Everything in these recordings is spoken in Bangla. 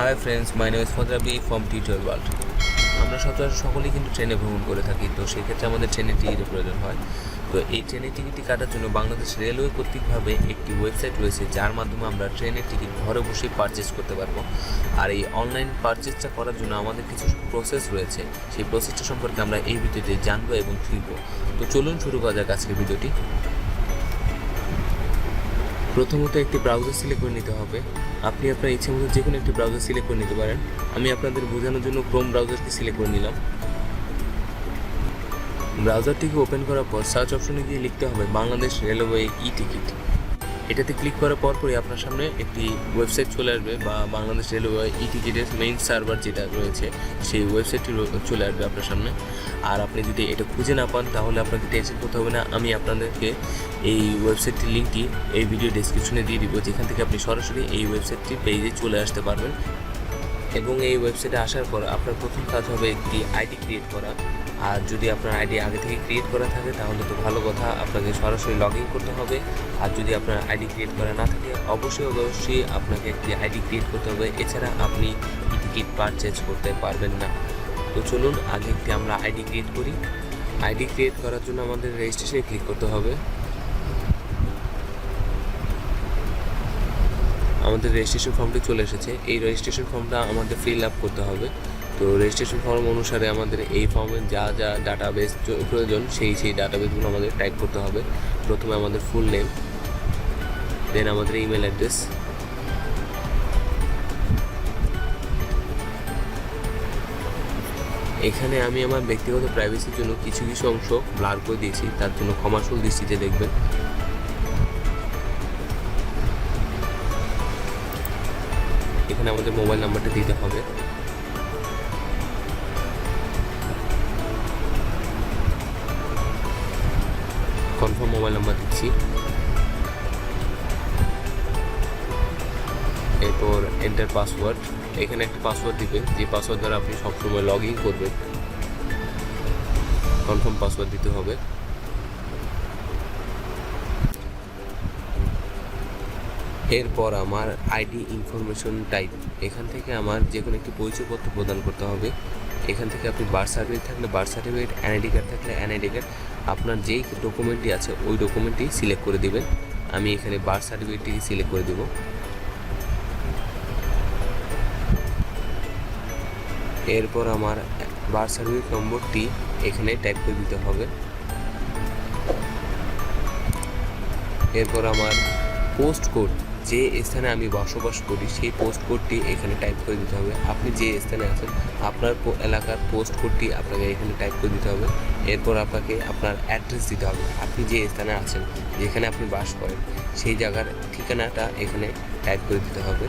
High friends, my name is Fazrabi from tutorial world. আমরা সচরাচর সকলেই কিন্তু ট্রেনে ভ্রমণ করে থাকি, তো সেক্ষেত্রে আমাদের ট্রেনের টিকিটের প্রয়োজন হয়। তো এই ট্রেনের টিকিটটি কাটার জন্য বাংলাদেশ রেলওয়ে কর্তৃকভাবে একটি ওয়েবসাইট রয়েছে, যার মাধ্যমে আমরা ট্রেনের টিকিট ঘরে বসেই পারচেস করতে পারবো। আর এই অনলাইন পারচেসটা করার জন্য আমাদের কিছু প্রসেস রয়েছে, সেই প্রসেসটা সম্পর্কে আমরা এই ভিডিওতে জানবো এবং শিখব। তো চলুন শুরু করা যাক আজকের ভিডিওটি। প্রথমত একটি ব্রাউজার সিলেক্ট করে নিতে হবে। আপনি আপনার ইচ্ছে মতো যে কোনো একটি ব্রাউজার সিলেক্ট করে নিতে পারেন। আমি আপনাদের বোঝানোর জন্য ক্রোম ব্রাউজারটি সিলেক্ট করে নিলাম। ব্রাউজারটিকে ওপেন করার পর সার্চ অপশনে গিয়ে লিখতে হবে বাংলাদেশ রেলওয়ে ই টিকিট। এটাতে ক্লিক করার পরই আপনার সামনে একটি ওয়েবসাইট চলে আসবে, বা বাংলাদেশ রেলওয়ে ই টিকিটের মেইন সার্ভার যেটা রয়েছে সেই ওয়েবসাইটটি চলে আসবে আপনার সামনে। আর আপনি যদি এটা খুঁজে না পান তাহলে আপনাকে টেনশন করতে হবে না, আমি আপনাদেরকে এই ওয়েবসাইটটির লিঙ্কটি এই ভিডিও ডেসক্রিপশনে দিয়ে দিব, যেখান থেকে আপনি সরাসরি এই ওয়েবসাইটটির পেজে চলে আসতে পারবেন। এবং এই ওয়েবসাইটে আসার পর আপনার প্রথম কাজ হবে একটি আইডি ক্রিয়েট করা। আর যদি আপনার আইডি আগে থেকে ক্রিয়েট করা থাকে তাহলে তো ভালো কথা, আপনাকে সরাসরি লগ ইন করতে হবে। আর যদি আপনার আইডি ক্রিয়েট করা না থাকে অবশ্যই আপনাকে একটি আইডি ক্রিয়েট করতে হবে, এছাড়া আপনি টিকিট পারচেজ করতে পারবেন না। তো চলুন আগে একটি আমরা আইডি ক্রিয়েট করি। আইডি ক্রিয়েট করার জন্য আমাদের রেজিস্ট্রেশনে ক্লিক করতে হবে। আমাদের রেজিস্ট্রেশন ফর্মটি চলে এসেছে। এই রেজিস্ট্রেশন ফর্মটা আমাদের ফিল আপ করতে হবে। তো রেজিস্ট্রেশন ফর্ম অনুসারে আমাদের এই ফর্মে যা যা ডাটাবেস প্রয়োজন সেই ডাটাবেসগুলো আমাদের টাইপ করতে হবে। প্রথমে আমাদের ফুল নেম, দেন আমাদের ইমেল অ্যাড্রেস, এখানে আমি আমার ব্যক্তিগত প্রাইভেসির জন্য কিছু অংশ ব্লার করে দিয়েছি, তার জন্য ক্ষমাসুল দৃষ্টিতে দেখবেন। এখানে আমাদের মোবাইল নাম্বারটা দিতে হবে। কনফার্ম মোবাইল নাম্বার দিচ্ছি। এরপর এন্টার পাসওয়ার্ড, এখানে একটা পাসওয়ার্ড দিবেন যে পাসওয়ার্ড দ্বারা আপনি সবসময় লগ ইন করবেন। কনফার্ম পাসওয়ার্ড দিতে হবে। এরপর আমার আইডি ইনফরমেশন টাইপ, এখান থেকে আমার যে কোনো একটি পরিচয়পত্র প্রদান করতে হবে। এখান থেকে আপনি বার্থ সার্টিফিকেট থাকলে বার্থ সার্টিফিকেট, এনআইডি কার্ড থাকলে এনআইডি কার্ড, আপনার যেই ডকুমেন্টটি আছে ওই ডকুমেন্টটি সিলেক্ট করে দিবেন। আমি এখানে বার্থ সার্টিফিকেটটিকে সিলেক্ট করে দেব। এরপর আমার বার্থ সার্টিফিকেট নম্বরটি এখানে টাইপ করে দিতে হবে। এরপর আমার পোস্ট কোড, যে স্থানে আমি বসবাস করি সেই পোস্ট কোডটি এখানে টাইপ করে দিতে হবে। আপনি যে স্থানে আছেন আপনার এলাকার পোস্ট কোডটি আপনাকে এখানে টাইপ করে দিতে হবে। এরপর আপনাকে আপনার অ্যাড্রেস দিতে হবে, আপনি যে স্থানে আছেন, যেখানে আপনি বাস করেন সেই জায়গার ঠিকানাটা এখানে টাইপ করে দিতে হবে।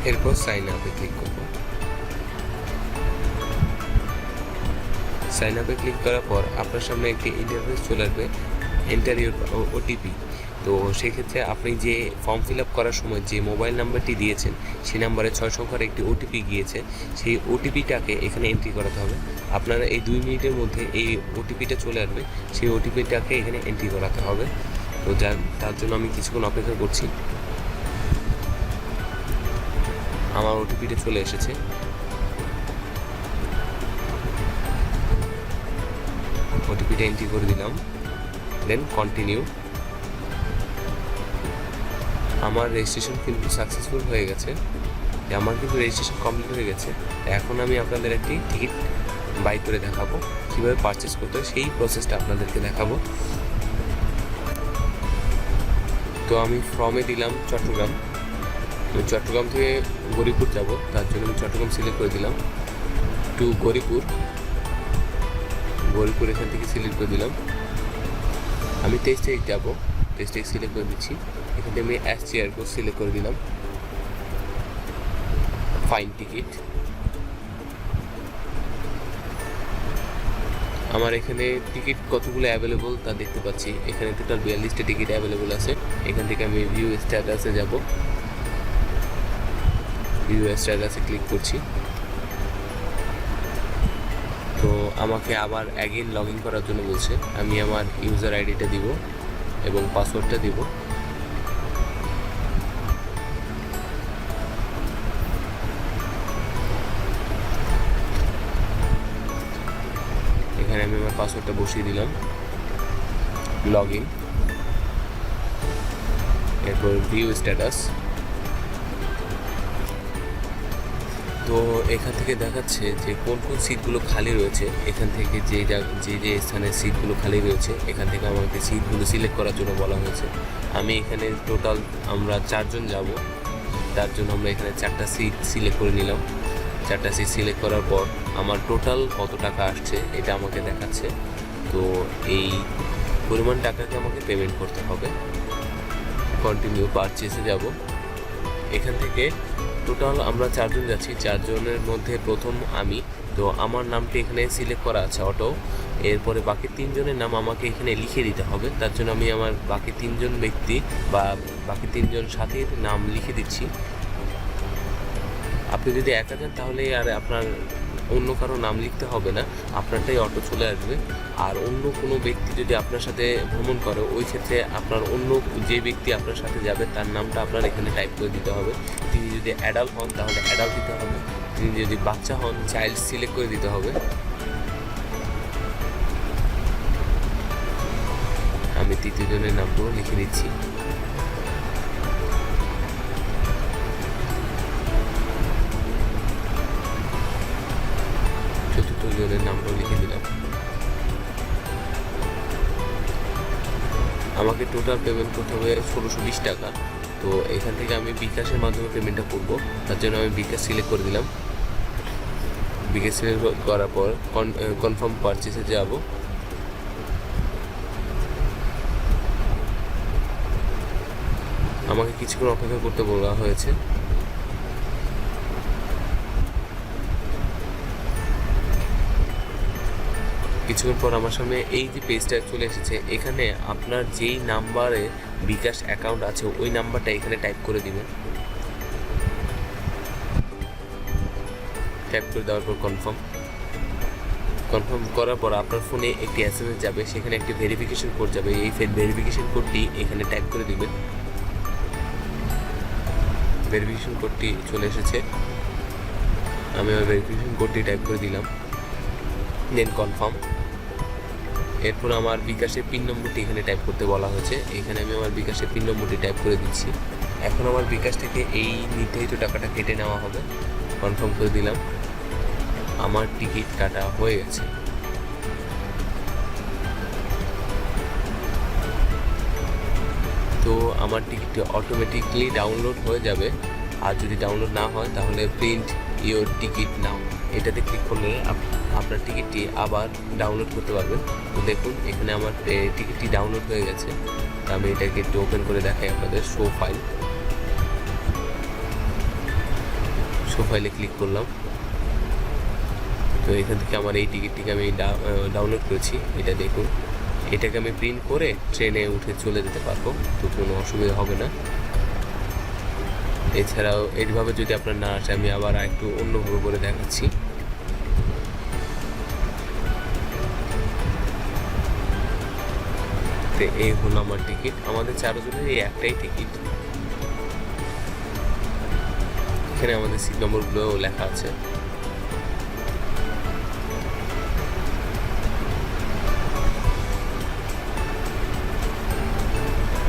এরপর সাইন আপে ক্লিক করব। সাইন আপে ক্লিক করার পর আপনার সামনে একটি ইন্টারফেস চলে আসবে, এন্টার ইউর ওটিপি। তো সেক্ষেত্রে আপনি যে ফর্ম ফিল আপ করার সময় যে মোবাইল নাম্বারটি দিয়েছেন সেই নাম্বারে 6 সংখ্যার একটি ওটিপি গিয়েছে, সেই ওটিপিটাকে এখানে এন্ট্রি করাতে হবে। আপনারা এই 2 মিনিটের মধ্যে এই ওটিপিটা চলে আসবে, সেই ওটিপিটাকে এখানে এন্ট্রি করাতে হবে। তো তার জন্য আমি কিছুক্ষণ অপেক্ষা করছি। আমার ওটিপিটা চলে এসেছে। ওটিপিটা এন্ট্রি করে দিলাম, দেন কন্টিনিউ। আমার রেজিস্ট্রেশন কিন্তু সাকসেসফুল হয়ে গেছে, আমার কিন্তু রেজিস্ট্রেশন কমপ্লিট হয়ে গেছে। এখন আমি আপনাদের একটি টিকিট বাই করে দেখাবো, কীভাবে পারচেস করতে হয় সেই প্রসেসটা আপনাদেরকে দেখাবো। তো আমি ফর্মে দিলাম চট্টগ্রাম, আমি চট্টগ্রাম থেকে গরিপুর যাব, তার জন্য আমি চট্টগ্রাম সিলেক্ট করে দিলাম। টু গরিপুর এখান থেকে সিলেক্ট করে দিলাম। আমি 23 তারিখ যাবো, 23 তারিখ সিলেক্ট করে দিচ্ছি। এখান থেকে আমি এসটি এয়ারপোর্ট সিলেক্ট করে দিলাম। ফাইন টিকিট, আমার এখানে টিকিট কতগুলো অ্যাভেলেবল তা দেখতে পাচ্ছি। এখানে টোটাল 42টা টিকিট অ্যাভেলেবল আছে। এখান থেকে আমি ভিউ স্ট্যাটাসে যাব, ভিউ স্ট্যাটাসে ক্লিক করছি। তো আমাকে আবার অ্যাগেন লগ ইন করার জন্য বলছে। আমি আমার ইউজার আইডিটা দিব এবং পাসওয়ার্ডটা দিব। এখানে আমি আমার পাসওয়ার্ডটা বসিয়ে দিলাম, লগ ইন, এরপর ভিউ স্ট্যাটাস। তো এখান থেকে দেখাচ্ছে যে কোন কোন সিটগুলো খালি রয়েছে। এখান থেকে যে যে স্থানে সিটগুলো খালি রয়েছে এখান থেকে আমাকে সিটগুলো সিলেক্ট করার জন্য বলা হয়েছে। আমি এখানে টোটাল আমরা 4 জন যাব, তার জন্য আমরা এখানে 4টা সিট সিলেক্ট করে নিলাম। 4টা সিট সিলেক্ট করার পর আমার টোটাল কত টাকা আসছে এটা আমাকে দেখাচ্ছে। তো এই পরিমাণ টাকাকে আমাকে পেমেন্ট করতে হবে। কন্টিনিউ পারচেসে যাব। এখান থেকে টোটাল আমরা 4 জন যাচ্ছি, 4 জনের মধ্যে প্রথম আমি। তো আমার নামটি এখানে সিলেক্ট করা আছে অটো। এরপরে বাকি 3 জনের নাম আমাকে এখানে লিখে দিতে হবে। তার জন্য আমি আমার বাকি 3 জন ব্যক্তি বা বাকি 3 জন সাথীর নাম লিখে দিচ্ছি। আপনি যদি একা যান তাহলে আর আপনার অন্য কারো নাম লিখতে হবে না, আপনারটাই অটো চলে আসবে। আর অন্য কোনো ব্যক্তি যদি আপনার সাথে ভ্রমণ করে ওই ক্ষেত্রে আপনার অন্য যে ব্যক্তি আপনার সাথে যাবে তার নামটা আপনার এখানে টাইপ করে দিতে হবে। তিনি যদি অ্যাডাল্ট হন তাহলে অ্যাডাল্ট দিতে হবে, তিনি যদি বাচ্চা হন চাইল্ড সিলেক্ট করে দিতে হবে। আমি 3য় জনের নামগুলো লিখে দিচ্ছি। জনের নামগুলো লিখে দিলাম। আমাকে টোটাল পেমেন্ট করতে হবে 1620 টাকা। তো এখান থেকে আমি বিকাশের মাধ্যমে পেমেন্টটা করব, তার জন্য আমি বিকাশ সিলেক্ট করে দিলাম। বিকাশ সিলেক্ট করার পর কনফার্ম পারচেসে যাব। আমাকে কিছুক্ষণ অপেক্ষা করতে বলা হয়েছে। কিছুক্ষণ পর আমার সামনে এই যে পেজটা চলে এসেছে। এখানে আপনার যেই নাম্বারে বিকাশ অ্যাকাউন্ট আছে ওই নাম্বারটা এখানে টাইপ করে দিবেন। টাইপ করে দেওয়ার পর কনফার্ম করার পর আপনার ফোনে একটি SMS যাবে, সেখানে একটি ভেরিফিকেশন কোড যাবে। এই ভেরিফিকেশন কোডটি এখানে টাইপ করে দিবেন। ভেরিফিকেশন কোডটি চলে এসেছে, আমি আমার ভেরিফিকেশন কোডটি টাইপ করে দিলাম, দেন কনফার্ম। এরপর আমার বিকাশের পিন নম্বরটি এখানে টাইপ করতে বলা হয়েছে। এখানে আমি আমার বিকাশের পিন নম্বরটি টাইপ করে দিচ্ছি। এখন আমার বিকাশ থেকে এই নির্ধারিত টাকাটা কেটে নেওয়া হবে। কনফার্ম করে দিলাম। আমার টিকিট কাটা হয়ে গেছে। তো আমার টিকিটটি অটোমেটিকলি ডাউনলোড হয়ে যাবে। আর যদি ডাউনলোড না হয় তাহলে প্রিন্ট ইওর টিকিট নাও এটাতে ক্লিক করলে আপনার টিকিটটি আবার ডাউনলোড করতে পারবেন। তো দেখুন এখানে আমার টিকিটটি ডাউনলোড হয়ে গেছে। আমি এটাকে একটু ওপেন করে দেখাই আপনাদের। শো ফাইলে ক্লিক করলাম। তো এখান থেকে আমার এই টিকিটটিকে আমি ডাউনলোড করেছি। এটা দেখুন, এটাকে আমি প্রিন্ট করে ট্রেনে উঠে চলে যেতে পারবো, তো কোনো অসুবিধা হবে না। এছাড়াও এইভাবে যদি আপনার না আসে আমি আবার একটু অন্যভাবে করে দেখাচ্ছি। তো এই হলো আমার টিকিট। আমাদের 4 জনের এই একটাই টিকিট। এখানে আমাদের সিট নম্বরগুলো লেখা আছে।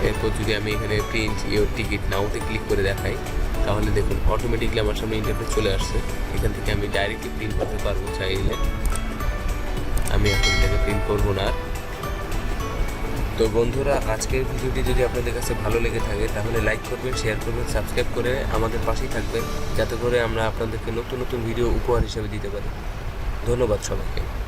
এরপর যদি আমি এখানে প্রিন্ট ইওর টিকিট নাওতে ক্লিক করে দেখাই তাহলে দেখুন অটোমেটিকলি আমার সামনে ইন্টারফেস চলে আসছে। এখান থেকে আমি ডাইরেক্টলি প্রিন্ট করতে পারবো চাইলে। আমি এখন এটাকে প্রিন্ট করবো না। তো বন্ধুরা, আজকের ভিডিওটি যদি আপনাদের কাছে ভালো লেগে থাকে তাহলে লাইক করবেন, শেয়ার করবেন, সাবস্ক্রাইব করে আমাদের পাশেই থাকবেন, যাতে করে আমরা আপনাদেরকে নতুন নতুন ভিডিও উপহার হিসেবে দিতে পারি। ধন্যবাদ সবাইকে।